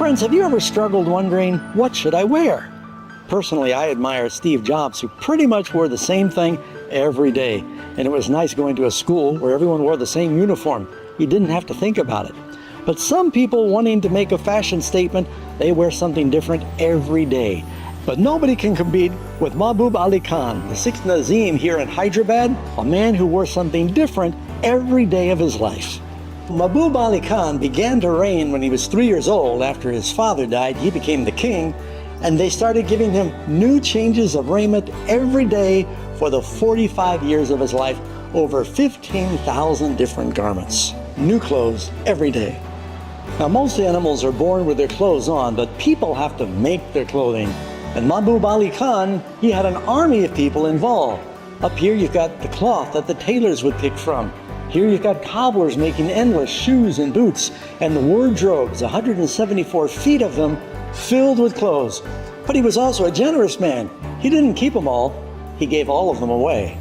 Friends, have you ever struggled wondering, what should I wear? Personally, I admire Steve Jobs, who pretty much wore the same thing every day. And it was nice going to a school where everyone wore the same uniform. You didn't have to think about it. But some people wanting to make a fashion statement, they wear something different every day. But nobody can compete with Mahbub Ali Khan, the sixth Nazim here in Hyderabad, a man who wore something different every day of his life. Mahbub Ali Khan began to reign when he was 3 years old. After his father died, he became the king, and they started giving him new changes of raiment every day for the 45 years of his life, over 15,000 different garments. New clothes every day. Now, most animals are born with their clothes on, but people have to make their clothing. And Mahbub Ali Khan, he had an army of people involved. Up here you've got the cloth that the tailors would pick from. Here you've got cobblers making endless shoes and boots, and the wardrobes, 174 feet of them, filled with clothes. But he was also a generous man. He didn't keep them all, he gave all of them away.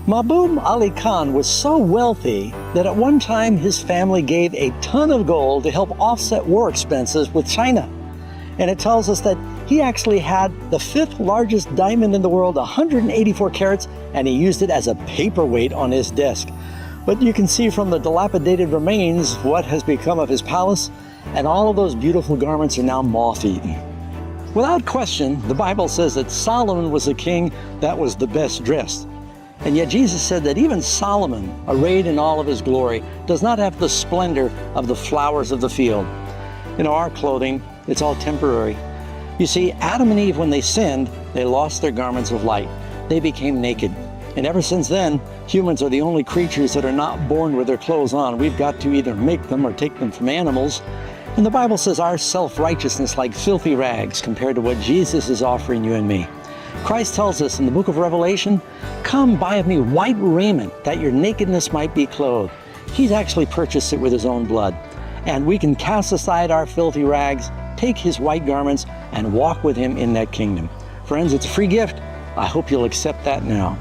Mahbub Ali Khan was so wealthy that at one time his family gave a ton of gold to help offset war expenses with China. And it tells us that he actually had the 5th largest diamond in the world, 184 carats, and he used it as a paperweight on his desk. But you can see from the dilapidated remains what has become of his palace, and all of those beautiful garments are now moth-eaten. Without question, the Bible says that Solomon was a king that was the best dressed. And yet Jesus said that even Solomon, arrayed in all of his glory, does not have the splendor of the flowers of the field. You know, our clothing, it's all temporary. You see, Adam and Eve, when they sinned, they lost their garments of light. They became naked. And ever since then, humans are the only creatures that are not born with their clothes on. We've got to either make them or take them from animals. And the Bible says our self-righteousness like filthy rags compared to what Jesus is offering you and me. Christ tells us in the book of Revelation, "Come buy of me white raiment, that your nakedness might be clothed." He's actually purchased it with his own blood. And we can cast aside our filthy rags, take his white garments, and walk with him in that kingdom. Friends, it's a free gift. I hope you'll accept that now.